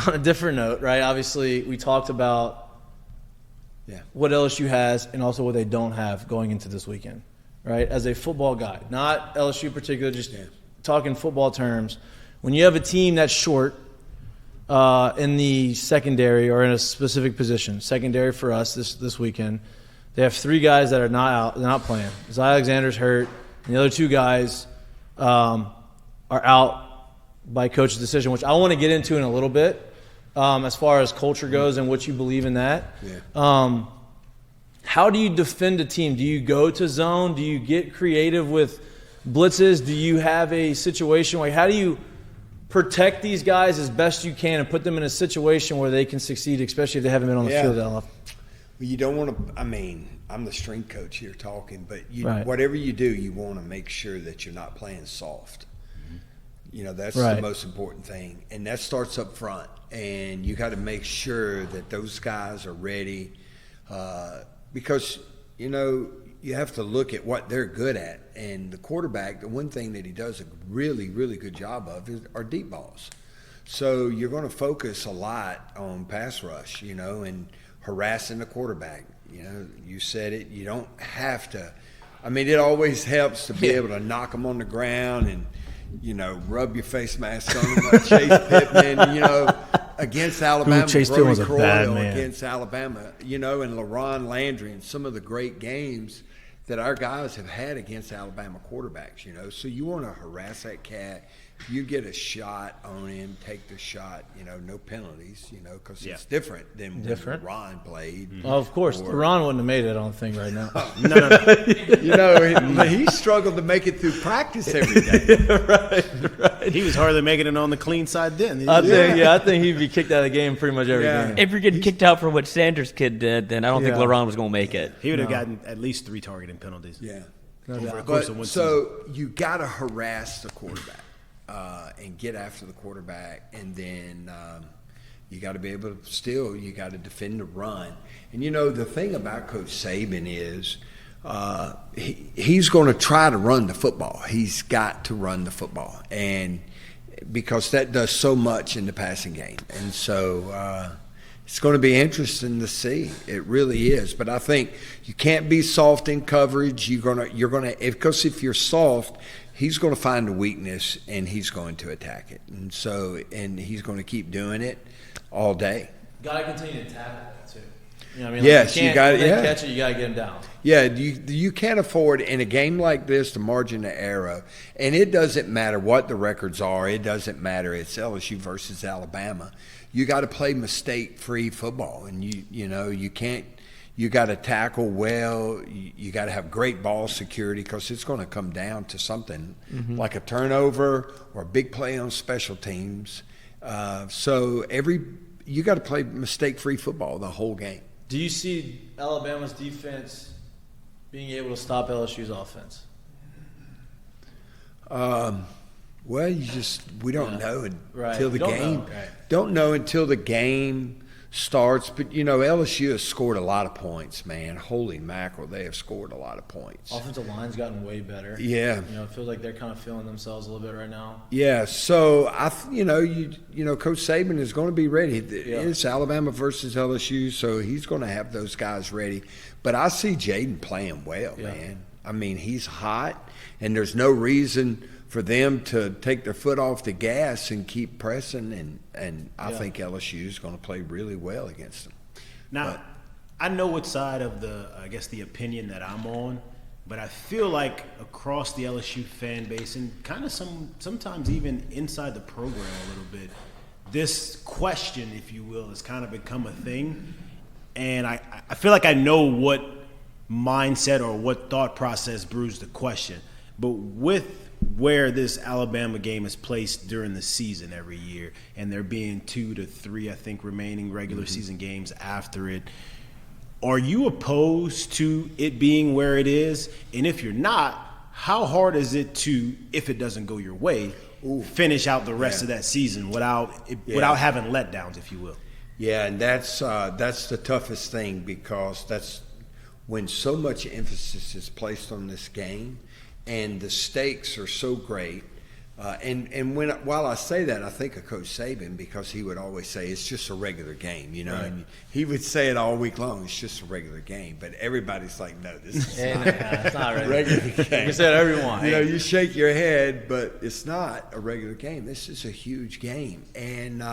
On a different note, right? Obviously, we talked about what LSU has and also what they don't have going into this weekend, right? As a football guy, not LSU in particular, just talking football terms. When you have a team that's short in the secondary or in a specific position, secondary for us this weekend, they have 3 guys that are not out, they're not playing. Zy Alexander's hurt, and the other 2 guys are out by coach's decision, which I want to get into in a little bit. As far as culture goes and what you believe in that. Yeah. How do you defend a team? Do you go to zone? Do you get creative with blitzes? Do you have a situation where how do you protect these guys as best you can and put them in a situation where they can succeed, especially if they haven't been on the field that often? Well, you don't want to – I mean, I'm the strength coach here talking, but whatever you do, you want to make sure that you're not playing soft. You know, that's the most important thing. And that starts up front. And you got to make sure that those guys are ready because, you know, you have to look at what they're good at. And the quarterback, the one thing that he does a really, really good job of are deep balls. So you're going to focus a lot on pass rush, you know, and harassing the quarterback. You know, you said it. You don't have to. I mean, it always helps to be able to knock them on the ground and, you know, rub your face mask on them like Chase Pittman, you know, against Alabama. Chase Pittman was a bad man. Against Alabama, you know, and LaRon Landry and some of the great games that our guys have had against Alabama quarterbacks, you know. So you want to harass that cat. You get a shot on him, take the shot, you know, no penalties, you know, because it's different than when Ron played. Mm-hmm. Well, of course. Ron wouldn't have made it, I don't think, right now. No. You know, he struggled to make it through practice every day. Right. He was hardly making it on the clean side then. I think he'd be kicked out of the game pretty much every game. If you're getting kicked out for what Sanders' kid did, then I don't think LaRon was going to make it. He would have gotten at least 3 targeting penalties. Yeah. Over the course of one season. So you got to harass the quarterback. And get after the quarterback, and then you got to be able to you got to defend the run. And, you know, the thing about Coach Saban is he's going to try to run the football. He's got to run the football, and because that does so much in the passing game. And so it's going to be interesting to see. It really is. But I think you can't be soft in coverage. Because if you're soft, he's going to find a weakness, and he's going to attack it. And he's going to keep doing it all day. Got to continue to tackle that, too. You know what I mean? Yes, you got to catch it, you got to get him down. Yeah, you can't afford, in a game like this, the margin of error. And it doesn't matter what the records are. It doesn't matter. It's LSU versus Alabama. You got to play mistake-free football. And, you can't. You got to tackle well. You got to have great ball security because it's going to come down to something like a turnover or a big play on special teams. So you got to play mistake-free football the whole game. Do you see Alabama's defense being able to stop LSU's offense? Well, we don't know until the game. Right. Don't know until the game starts, but LSU has scored a lot of points, man. Holy mackerel, they have scored a lot of points. Offensive line's gotten way better. Yeah, it feels like they're kind of feeling themselves a little bit right now. Yeah, so Coach Saban is going to be ready. It's Alabama versus LSU, so he's going to have those guys ready. But I see Jaden playing well, man. I mean, he's hot, and there's no reason for them to take their foot off the gas and keep pressing, and I think LSU is going to play really well against them. Now, I know what side of the opinion that I'm on, but I feel like across the LSU fan base and kind of sometimes even inside the program a little bit, this question, if you will, has kind of become a thing. And I feel like I know what mindset or what thought process brews the question. But with where this Alabama game is placed during the season every year, and there being 2 to 3, I think, remaining regular season games after it, are you opposed to it being where it is? And if you're not, how hard is it to, if it doesn't go your way, finish out the rest of that season without having letdowns, if you will? Yeah, and that's the toughest thing, because that's when so much emphasis is placed on this game. And the stakes are so great While I say that, I think of Coach Saban because he would always say it's just a regular game, you know. Right. And he would say it all week long. It's just a regular game, but everybody's like, no, this is it's not a regular game. You said everyone. You know, you shake your head, but it's not a regular game. This is a huge game, and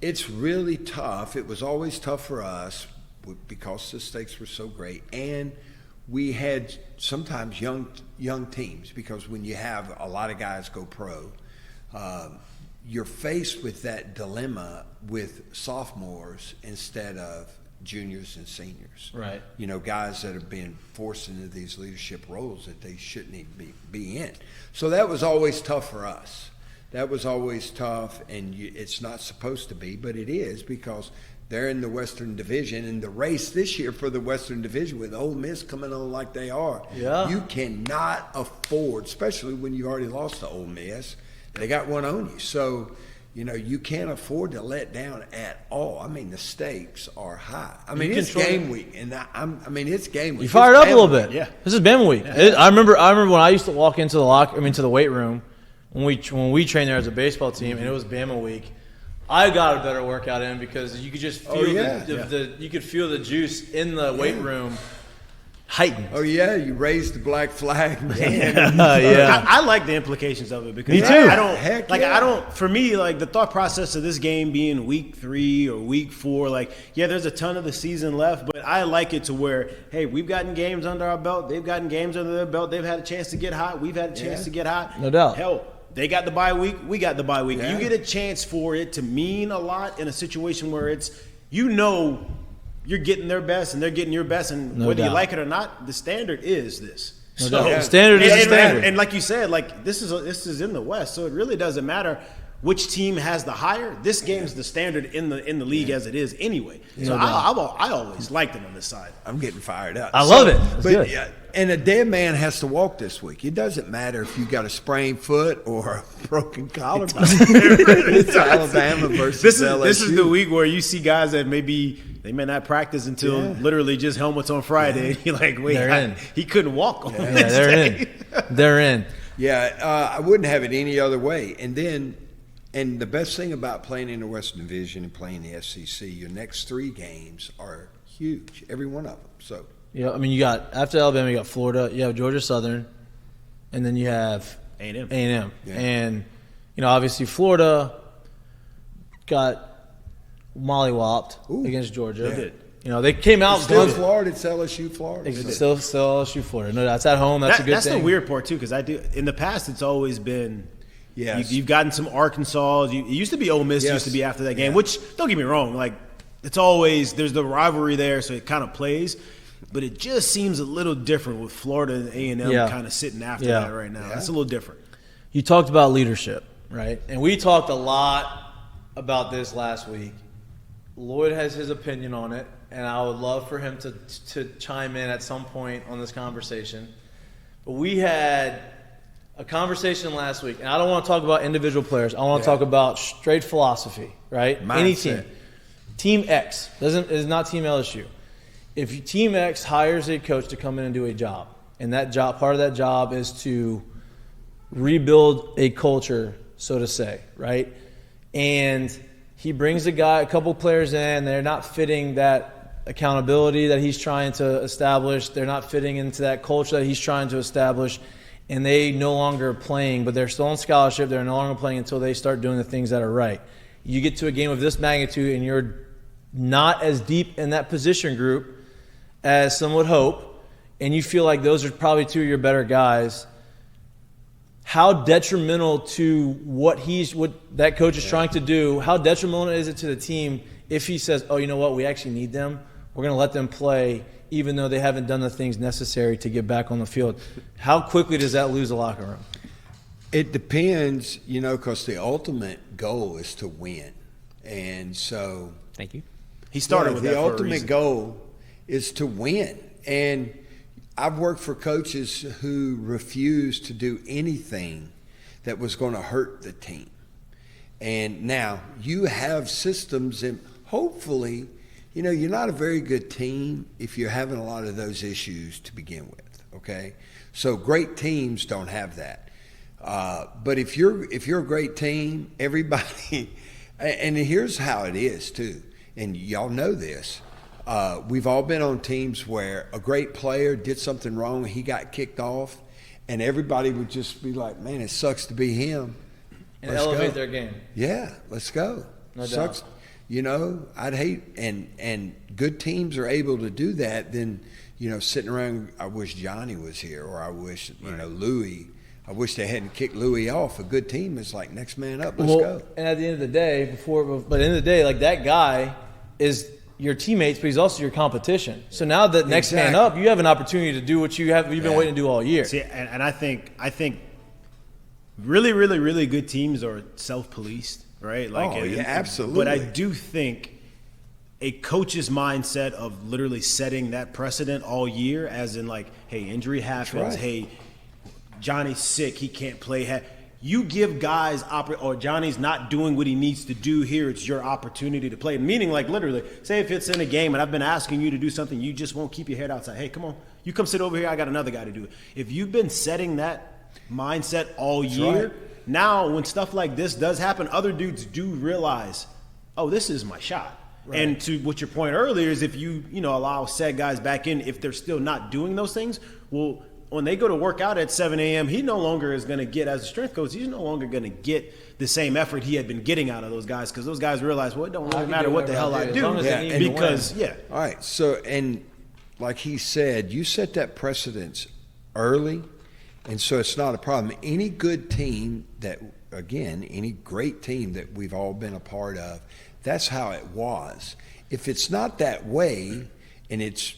it's really tough. It was always tough for us because the stakes were so great, and we had sometimes young teams because when you have a lot of guys go pro, you're faced with that dilemma with sophomores instead of juniors and seniors. Right. You know, guys that have been forced into these leadership roles that they shouldn't even be in. So that was always tough for us. That was always tough, and it's not supposed to be, but it is because they're in the Western Division, and the race this year for the Western Division with Ole Miss coming on like they are, you cannot afford, especially when you already lost to Ole Miss, they got one on you. So, you know, you can't afford to let down at all. I mean, the stakes are high. I mean, it's game week, and it's game week. You fired up a little bit. Yeah. This is Bama week. Yeah. I remember when I used to walk into to the weight room when we trained there as a baseball team, and it was Bama week. I got a better workout in because you could just feel you could feel the juice in the weight room heightened. Oh yeah, you raised the black flag, man. I like the implications of it because me too. I don't. For me, like the thought process of this game being week 3 or week 4, like there's a ton of the season left, but I like it to where hey, we've gotten games under our belt, they've gotten games under their belt, they've had a chance to get hot, we've had a chance to get hot. No doubt. Hell, they got the bye week, we got the bye week. Yeah. You get a chance for it to mean a lot in a situation where it's, you know, you're getting their best and they're getting your best, and whether you like it or not, the standard is this. No doubt. The standard is the standard. And like you said, like this is in the West, so it really doesn't matter which team has the higher. This game's the standard in the league as it is anyway. So I always liked it on this side. I'm getting fired up. I love it. That's good. Yeah, and a dead man has to walk this week. It doesn't matter if you got a sprained foot or a broken collarbone. It's Alabama versus LSU. This is the week where you see guys that they may not practice until literally just helmets on Friday. And you're like, wait, he couldn't walk on this day. They're in. Yeah, I wouldn't have it any other way. And the best thing about playing in the Western Division and playing the SEC, your next 3 games are huge, every one of them. So. Yeah, I mean, you got after Alabama, you got Florida, you have Georgia Southern, and then you have A&M. Yeah. And obviously Florida got mollywopped against Georgia. They did. They came out. It's still Florida. It's LSU, Florida. It's still LSU, Florida. No, that's at home. That's a good thing. That's the weird part too, because in the past it's always been. Yes. You've gotten some Arkansas. It used to be Ole Miss. Used to be after that game. Which, don't get me wrong, like it's always there's the rivalry there, so it kind of plays. But it just seems a little different with Florida and A&M kind of sitting after that right now. It's a little different. You talked about leadership, right? And we talked a lot about this last week. Lloyd has his opinion on it, and I would love for him to chime in at some point on this conversation. But we had a conversation last week, and I don't want to talk about individual players. I want to talk about straight philosophy, right? Mindset. Any team. Team X is not Team LSU. If Team X hires a coach to come in and do a job, and part of that job is to rebuild a culture, so to say, right? And he brings a couple players in, they're not fitting that accountability that he's trying to establish. They're not fitting into that culture that he's trying to establish. And they no longer are playing, but they're still on scholarship. They're no longer playing until they start doing the things that are right. You get to a game of this magnitude, and you're not as deep in that position group as some would hope, and you feel like those are probably 2 of your better guys. How detrimental to what that coach is trying to do, how detrimental is it to the team if he says, oh, you know what, we actually need them. We're going to let them play even though they haven't done the things necessary to get back on the field. How quickly does that lose the locker room? It depends, because the ultimate goal is to win. And so – Thank you. He started with that the for a ultimate reason. goal is to win. And I've worked for coaches who refused to do anything that was going to hurt the team. And now you have systems, and hopefully, you're not a very good team if you're having a lot of those issues to begin with, okay? So great teams don't have that. But if you're a great team, everybody, and here's how it is too, and y'all know this. We've all been on teams where a great player did something wrong and he got kicked off, and everybody would just be like, "Man, it sucks to be him." And elevate their game. Yeah, let's go. No Sucks. doubt. You know, I'd hate, and good teams are able to do that. Then, you know, sitting around, I wish Johnny was here, or I wish, you know, Louis. I wish they hadn't kicked Louis off. A good team is like, next man up, let's go. And at the end of the day, like that guy is your teammates, but he's also your competition. So now that next man up, you have an opportunity to do what you've been waiting to do all year. See, and I think really, really, really good teams are self-policed, right? Absolutely. But I do think a coach's mindset of literally setting that precedent all year, as in like, hey, injury happens, hey, Johnny's sick, he can't play. You give guys or Johnny's not doing what he needs to do here, it's your opportunity to play. Meaning, like, literally, say if it's in a game and I've been asking you to do something, you just won't keep your head outside. Hey, come on, you come sit over here, I got another guy to do it. If you've been setting that mindset all year, now when stuff like this does happen, other dudes do realize, oh, this is my shot. Right. And to what your point earlier is, if you allow said guys back in, if they're still not doing those things, well, when they go to work out at 7 a.m., he no longer is going to get, as a strength coach, he's no longer going to get the same effort he had been getting out of those guys, because those guys realize, well, it don't really matter what the hell I do. All right. So, and like he said, you set that precedence early, and so it's not a problem. Any good team any great team that we've all been a part of, that's how it was. If it's not that way, and it's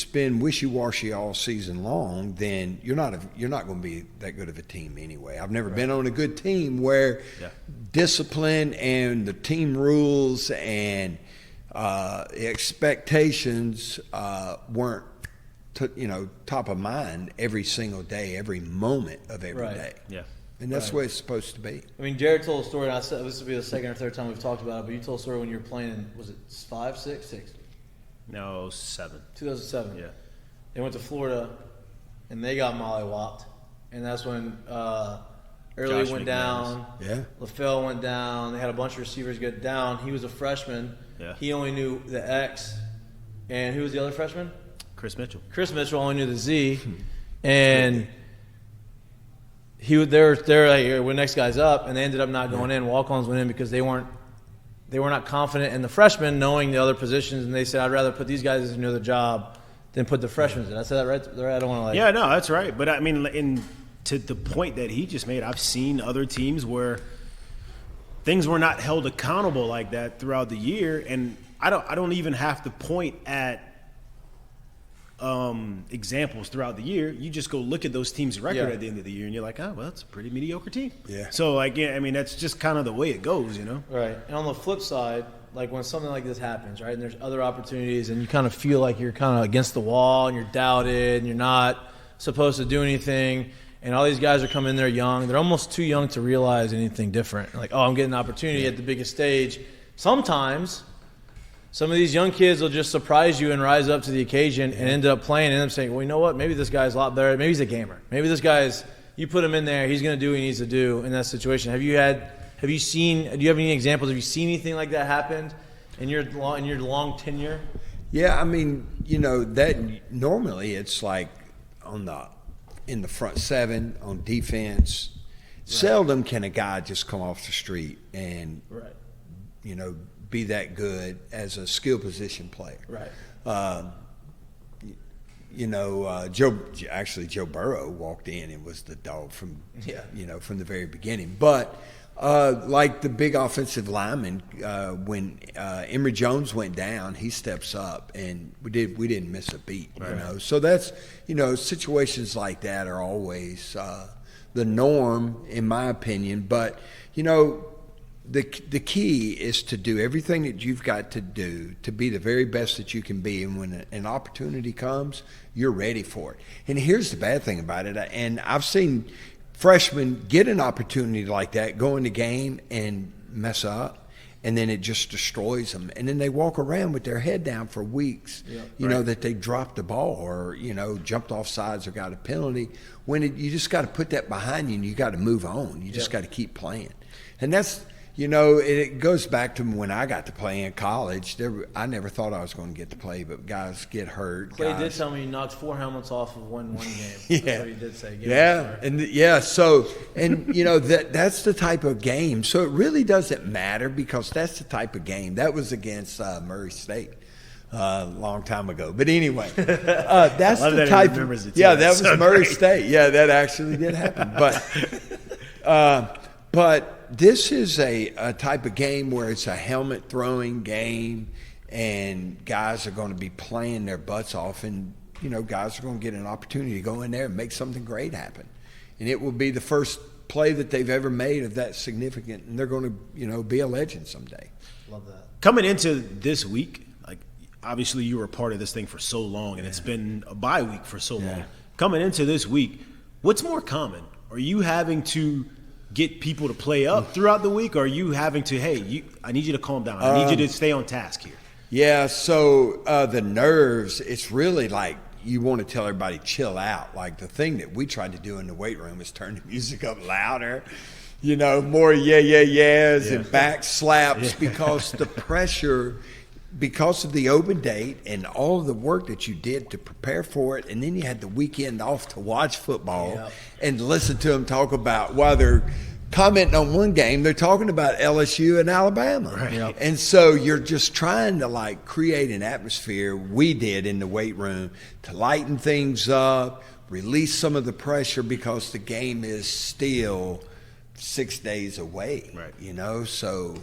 been wishy-washy all season long, then you're not going to be that good of a team anyway. I've never been on a good team where discipline and the team rules and expectations weren't top of mind every single day, every moment of every day. Yeah. And that's the way it's supposed to be. I mean, Jared told a story, and I said this will be the second or third time we've talked about it, but you told a story when you were playing, was it 5, 6, 6? No, 7. 2007. Yeah. They went to Florida, and they got mollywopped. And that's when Early went down. Yeah. LaFell went down. They had a bunch of receivers get down. He was a freshman. Yeah. He only knew the X. And who was the other freshman? Chris Mitchell. Chris Mitchell only knew the Z. And they're like, when next guy's up, and they ended up not going in. Walk-ons went in because they were not confident in the freshmen knowing the other positions, and they said, I'd rather put these guys in the job than put the freshmen in. I said that right? I don't want to Yeah, no, that's right. But I mean, to the point that he just made, I've seen other teams where things were not held accountable like that throughout the year, and I don't even have to point at examples throughout the year. You just go look at those teams' record at the end of the year, and you're like, oh, well, that's a pretty mediocre team. Yeah. So, like, yeah, I mean, that's just kind of the way it goes, you know? Right. And on the flip side, like when something like this happens, right, and there's other opportunities, and you kind of feel like you're kind of against the wall, and you're doubted, and you're not supposed to do anything, and all these guys are coming in there young. They're almost too young to realize anything different. Like, oh, I'm getting an opportunity at the biggest stage. Sometimes some of these young kids will just surprise you and rise up to the occasion and end up playing and end up saying, well, you know what, maybe this guy's a lot better. Maybe he's a gamer. Maybe this guy's, you put him in there, he's going to do what he needs to do in that situation. Do you have any examples? Have you seen anything like that happen in your long tenure? Yeah, I mean, that normally it's like in the front seven on defense. Right. Seldom can a guy just come off the street and, be that good as a skill position player. Right. Joe Burrow walked in and was the dog from the very beginning. But like the big offensive lineman, when Emory Jones went down, he steps up, and we didn't miss a beat. Right. So that's situations like that are always the norm, in my opinion. But the key is to do everything that you've got to do to be the very best that you can be, and when an opportunity comes, you're ready for it. And here's the bad thing about it, and I've seen freshmen get an opportunity like that, go in the game and mess up, and then it just destroys them. And then they walk around with their head down for weeks, you know, that they dropped the ball or, you know, jumped off sides or got a penalty. You just got to put that behind you and you got to move on. You just got to keep playing. And that's, you know, it goes back to when I got to play in college. I never thought I was going to get to play, but guys get hurt. Clay did tell me he knocked 4 helmets off of one game. Yeah. That's what he did say. So, and, you know, that's the type of game. So it really doesn't matter because that's the type of game. That was against Murray State. A long time ago, but anyway, that's the type. That was Murray State. Yeah, that actually did happen. But this is a type of game where it's a helmet throwing game, and guys are going to be playing their butts off, and you know, guys are going to get an opportunity to go in there and make something great happen, and it will be the first play that they've ever made of that significant, and they're going to, you know, be a legend someday. Love that. Coming into this week. Obviously, you were a part of this thing for so long, and it's been a bye week for so long. Coming into this week, what's more common? Are you having to get people to play up throughout the week, or are you having to, I need you to calm down. I need you to stay on task here? Yeah, so the nerves, it's really like you want to tell everybody chill out. Like the thing that we tried to do in the weight room is turn the music up louder, you know, more yeahs and back slaps because the pressure – because of the open date and all of the work that you did to prepare for it, and then you had the weekend off to watch football and listen to them talk about, while they're commenting on one game, they're talking about LSU and Alabama. Right. And so you're just trying to like create an atmosphere, we did in the weight room, to lighten things up, release some of the pressure because the game is still 6 days away, you know, so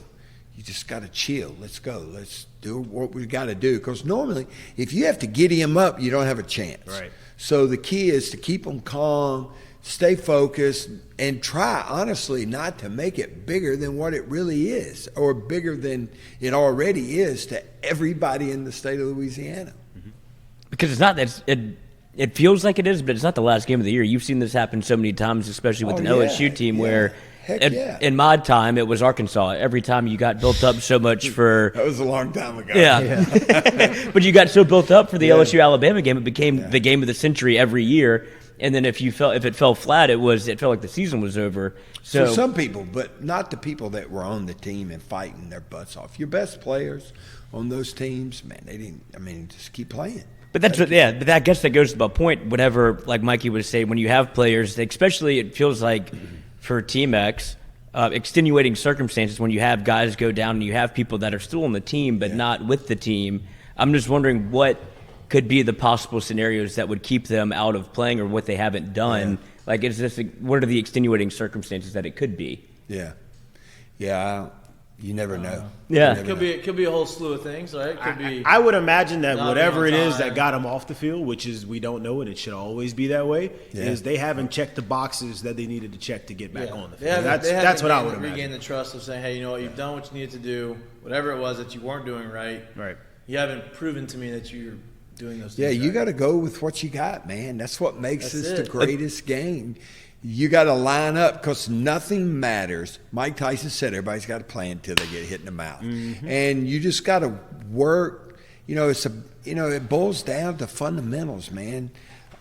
you just got to chill. Let's go. Let's do what we got to do. Because normally, if you have to giddy them up, you don't have a chance. Right. So the key is to keep them calm, stay focused, and try, honestly, not to make it bigger than what it really is or bigger than it already is to everybody in the state of Louisiana. Because it's not that it feels like it is, but it's not the last game of the year. You've seen this happen so many times, especially with an LSU team where – in my time, it was Arkansas. Every time you got built up so much for... That was a long time ago. Yeah. But you got so built up for the LSU-Alabama game, it became the game of the century every year. And then if it fell flat, it felt like the season was over. So for some people, but not the people that were on the team and fighting their butts off. Your best players on those teams, man, they didn't... I mean, just keep playing. But but I guess that goes to my point. Whenever, like Mikey would say, when you have players, especially it feels like... for Team X, extenuating circumstances when you have guys go down and you have people that are still on the team but not with the team. I'm just wondering what could be the possible scenarios that would keep them out of playing or what they haven't done. Like, what are the extenuating circumstances that it could be? Yeah. You never know. Yeah. It could be a whole slew of things, right? It could be. I would imagine that whatever it is that got them off the field, which is we don't know, and it should always be that way, is they haven't checked the boxes that they needed to check to get back on the field. That's what I would imagine. Regain the trust of saying, hey, you know what, you've done what you needed to do, whatever it was that you weren't doing right. Right. You haven't proven to me that you're doing those things. Yeah, you got to go with what you got, man. That's what makes this the greatest game. You got to line up because nothing matters. Mike Tyson said everybody's got to play until they get hit in the mouth, and you just got to work. You know, it boils down to fundamentals, man.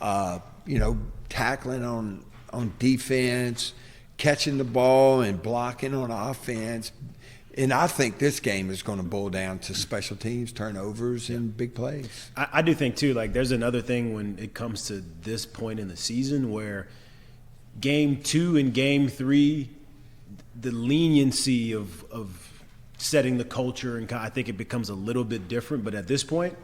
You know, tackling on defense, catching the ball, and blocking on offense. And I think this game is going to boil down to special teams, turnovers, and big plays. I do think too. Like, there's another thing when it comes to this point in the season where. Game 2 and Game 3, the leniency of setting the culture, and I think it becomes a little bit different. But at this point,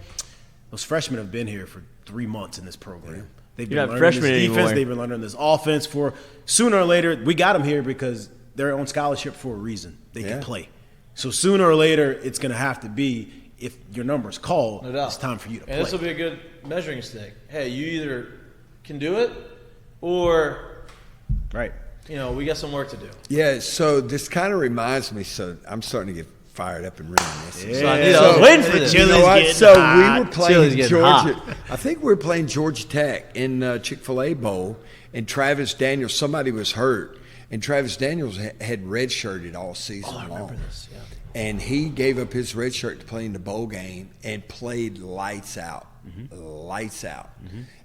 those freshmen have been here for 3 months in this program. They've been learning this defense. Anymore. They've been learning this offense for sooner or later. We got them here because they're on scholarship for a reason. They can play. So sooner or later, it's going to have to be, if your number's called, it's time for you to play. And this will be a good measuring stick. Hey, you either can do it or – right. You know, we got some work to do. Yeah, so this kind of reminds me, so I'm starting to get fired up and reminiscing. Yeah. I was waiting for this. You know what? So we were playing Georgia. I think we were playing Georgia Tech in Chick-fil-A Bowl, and Travis Daniels, somebody was hurt, and Travis Daniels had redshirted all season long. I remember this, And he gave up his red shirt to play in the bowl game and played lights out. Lights out.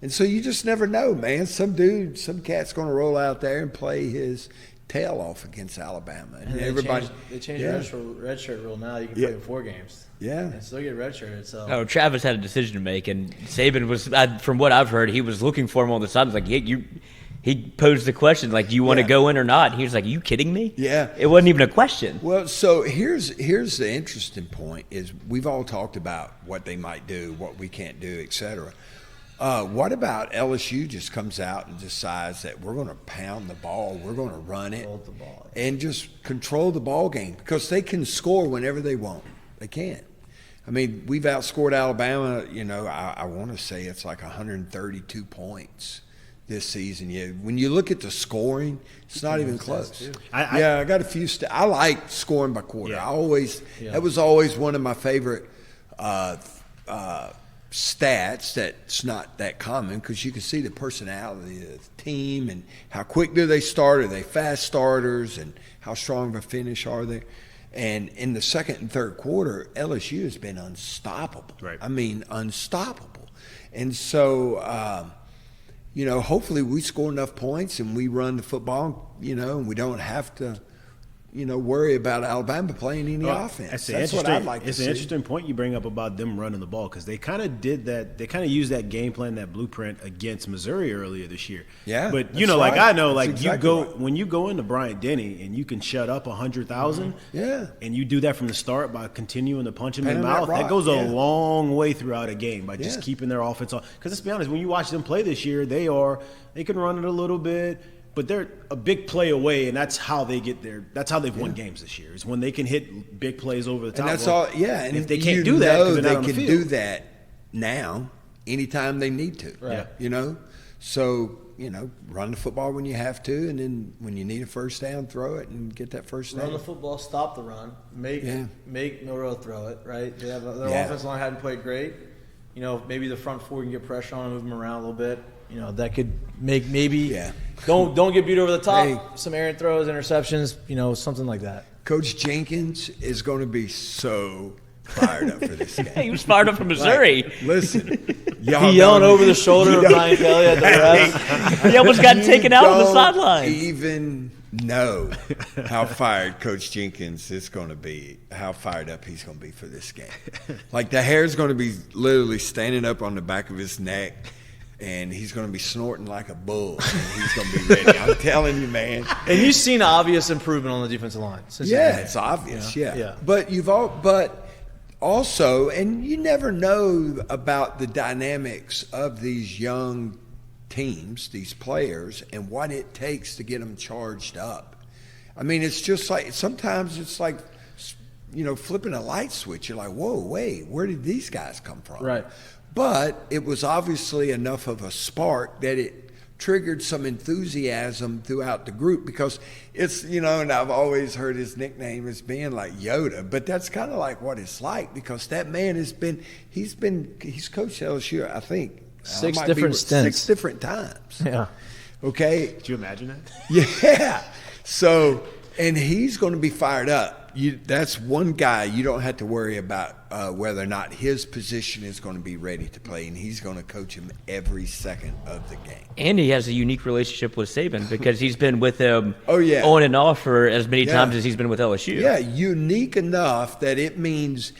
And so you just never know, man. Some cat's going to roll out there and play his tail off against Alabama. And they changed the red shirt rule now. You can play in 4 games. Yeah. And still get red shirt. So. Oh, Travis had a decision to make, and Saban was, from what I've heard, he was looking for him on the side. Like, he posed the question, like, do you want to go in or not? And he was like, are you kidding me? Yeah. It wasn't even a question. Well, so here's the interesting point is we've all talked about what they might do, what we can't do, et cetera. What about LSU just comes out and decides that we're going to pound the ball, we're going to run it, Hold the ball. and just control the ball game because they can score whenever they want. They can. I mean, we've outscored Alabama, I want to say it's like 132 points this season. Yeah, when you look at the scoring, it's not even close. I got a few. I like scoring by quarter. Yeah. That was always one of my favorite stats. That's not that common because you can see the personality of the team and how quick do they start. Are they fast starters and how strong of a finish are they? And in the second and third quarter, LSU has been unstoppable. Right. I mean, unstoppable. And so, hopefully we score enough points and we run the football, and we don't have to, worry about Alabama playing any offense. That's what I'd like to see. It's an interesting point you bring up about them running the ball because they kind of did that. They kind of used that game plan, that blueprint against Missouri earlier this year. Yeah, but when you go into Bryant-Denny and you can shut up 100,000. Yeah, and you do that from the start by continuing to punch them in the Pound mouth. that rock, That goes a long way throughout a game by just keeping their offense on. Because let's be honest, when you watch them play this year, they can run it a little bit. But they're a big play away, and that's how they get there. That's how they've won games this year. Is when they can hit big plays over the top. And that's all. Yeah, and if they can't do that, because they on the can do that now, anytime they need to. Right. So run the football when you have to, and then when you need a first down, throw it and get that first down. Run the football, stop the run, make Milroe throw it. Right? Their offensive line hadn't played great. Maybe the front four can get pressure on and move them around a little bit. That could make don't get beat over the top. Hey. Some errant throws, interceptions, something like that. Coach Jenkins is going to be so fired up for this game. He was fired up from Missouri. Listen, He yelling over the shoulder of Brian Kelly at the rest. He almost got taken out on the sideline. Even know how fired Coach Jenkins is going to be, how fired up he's going to be for this game. Like the hair's going to be literally standing up on the back of his neck. And he's going to be snorting like a bull. And he's going to be ready. I'm telling you, man. And you've seen obvious improvement on the defensive line. It's obvious. Yeah. But also, and you never know about the dynamics of these young teams, these players, and what it takes to get them charged up. I mean, it's just like sometimes it's like, flipping a light switch. You're like, whoa, wait, where did these guys come from? Right. But it was obviously enough of a spark that it triggered some enthusiasm throughout the group because it's, and I've always heard his nickname as being like Yoda, but that's kind of like what it's like because that man he's coached LSU, I think. Six different stints. 6 different times. Yeah. Okay. Could you imagine that? Yeah. So, and he's going to be fired up. That's one guy you don't have to worry about whether or not his position is going to be ready to play, and he's going to coach him every second of the game. And he has a unique relationship with Saban because he's been with him on and off for as many times as he's been with LSU. Yeah, unique enough that it means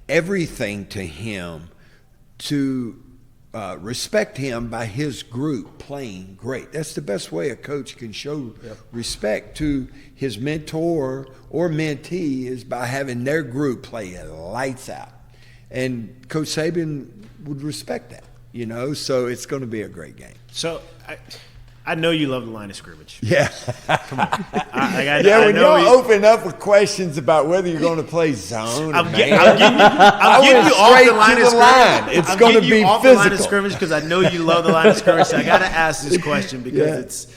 everything to him to respect him by his group playing great. That's the best way a coach can show respect to his mentor or mentee is by having their group play lights out. And Coach Saban would respect that, so it's going to be a great game. So I know you love the line of scrimmage. Yeah. Come on. When y'all open up with questions about whether you're going to play zone I'm or getting man, you off the line of line. It's going to be off physical. The line of scrimmage because I know you love the line of scrimmage. So I got to ask this question because it's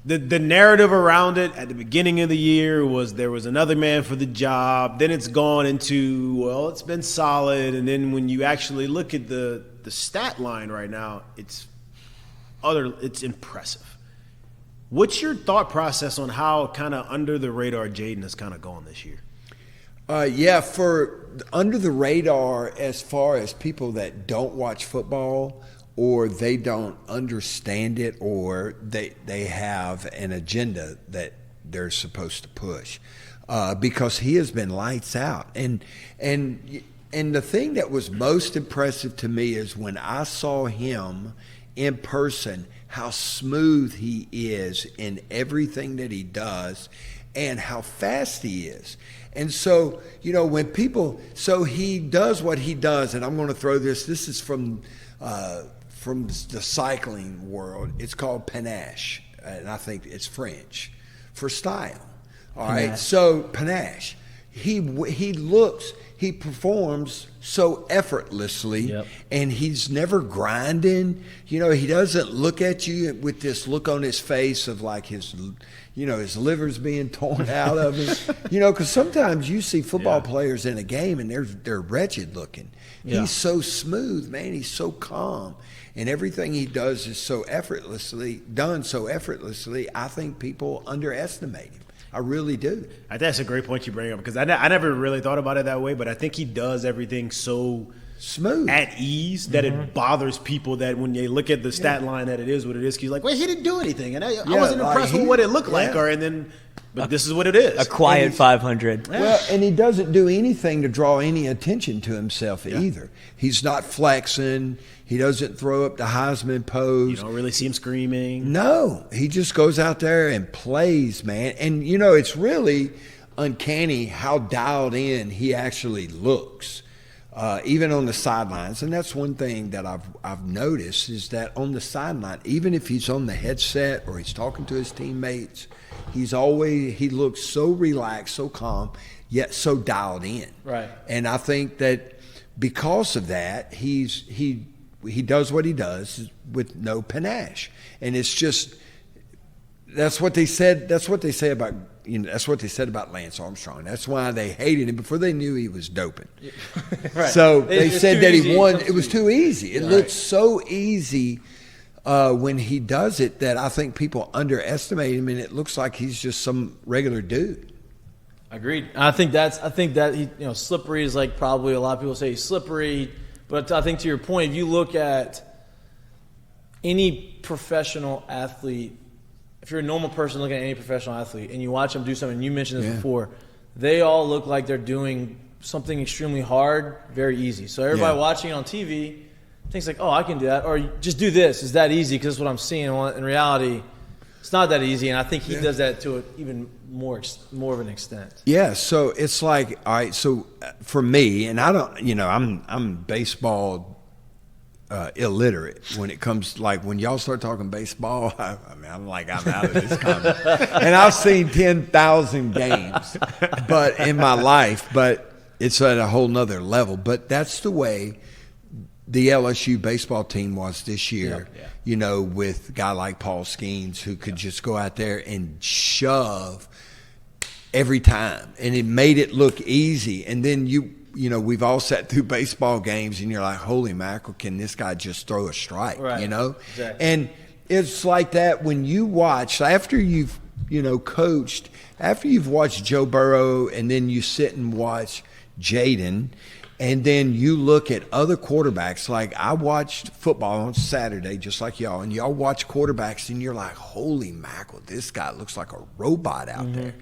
the narrative around it at the beginning of the year was there was another man for the job. Then it's gone into, it's been solid. And then when you actually look at the stat line right now, it's impressive. What's your thought process on how kind of under the radar Jaden has kind of gone this year? For under the radar, as far as people that don't watch football or they don't understand it or they have an agenda that they're supposed to push, because he has been lights out. And the thing that was most impressive to me is when I saw him in person, how smooth he is in everything that he does and how fast he is. And so, when people, so he does what he does, and I'm going to throw this is from the cycling world. It's called panache, and I think it's French for style. All right, so panache. He performs so effortlessly, and he's never grinding. He doesn't look at you with this look on his face of like his liver's being torn out of him. Because sometimes you see football players in a game and they're wretched looking. Yeah. He's so smooth, man. He's so calm, and everything he does is so effortlessly. I think people underestimate him. I really do. I think that's a great point you bring up, because I never really thought about it that way, but I think he does everything so smooth, at ease, that it bothers people that when they look at the stat line that it is what it is. He's like, well, he didn't do anything, and I wasn't impressed with what it looked like, but this is what it is. A quiet 500. Well, and he doesn't do anything to draw any attention to himself either. He's not flexing. He doesn't throw up the Heisman pose. You don't really see him screaming. No, he just goes out there and plays, man. And, it's really uncanny how dialed in he actually looks, even on the sidelines. And that's one thing that I've noticed is that on the sideline, even if he's on the headset or he's talking to his teammates, he looks so relaxed, so calm, yet so dialed in. Right. And I think that because of that, he does what he does with no panache, and it's just that's what they said about Lance Armstrong. That's why they hated him before they knew he was doping. Right. So they said that he won. It was too easy. It looks so easy when he does it that I think people underestimate him, and it looks like he's just some regular dude. Agreed. I think that he, slippery is like probably a lot of people say he's slippery. But I think to your point, if you look at any professional athlete, if you're a normal person looking at any professional athlete and you watch them do something, you mentioned this before, they all look like they're doing something extremely hard, very easy. So everybody watching it on TV thinks like, oh, I can do that. Or just do this. It's that easy because it's what I'm seeing. In reality, it's not that easy. And I think he does that to an even more of an extent. Yeah, so it's like, all right, so for me, and I don't, I'm baseball illiterate when it comes, like when y'all start talking baseball, I'm out of this comment. And I've seen 10,000 games but in my life, but it's at a whole nother level. But that's the way the LSU baseball team was this year, with a guy like Paul Skeens who could just go out there and shove every time, and it made it look easy. And then we've all sat through baseball games, and you're like, holy mackerel, can this guy just throw a strike? Right. Exactly. And it's like that when you watch after you've coached, after you've watched Joe Burrow, and then you sit and watch Jaden. And then you look at other quarterbacks. Like I watched football on Saturday, just like y'all, and y'all watch quarterbacks, and you're like, holy mackerel, this guy looks like a robot out there.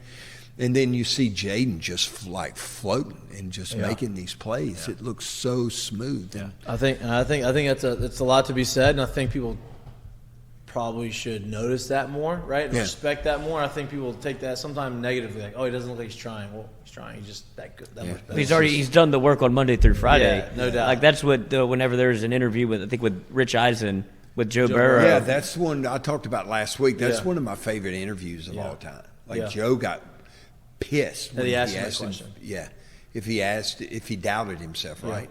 And then you see Jaden just like floating and just making these plays. It looks so smooth. Yeah, I think that's a lot to be said, and I think people probably should notice that more, right? And respect that more. I think people take that sometimes negatively, like, oh, he doesn't look like he's trying. Well, he's trying. He's just that good, that much better. He's done the work on Monday through Friday. Yeah, no doubt. Like that's what whenever there's an interview with Rich Eisen with Joe Burrow. Yeah, that's one I talked about last week. That's one of my favorite interviews of all time. Like Joe got pissed when he asked him that question. If he doubted himself, right?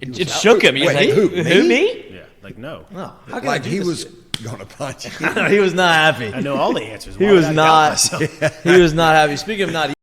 It shook him. He's like, who me? Yeah, like no. Like he was going to punch him. He was not happy. I know all the answers. He was not happy. Speaking of not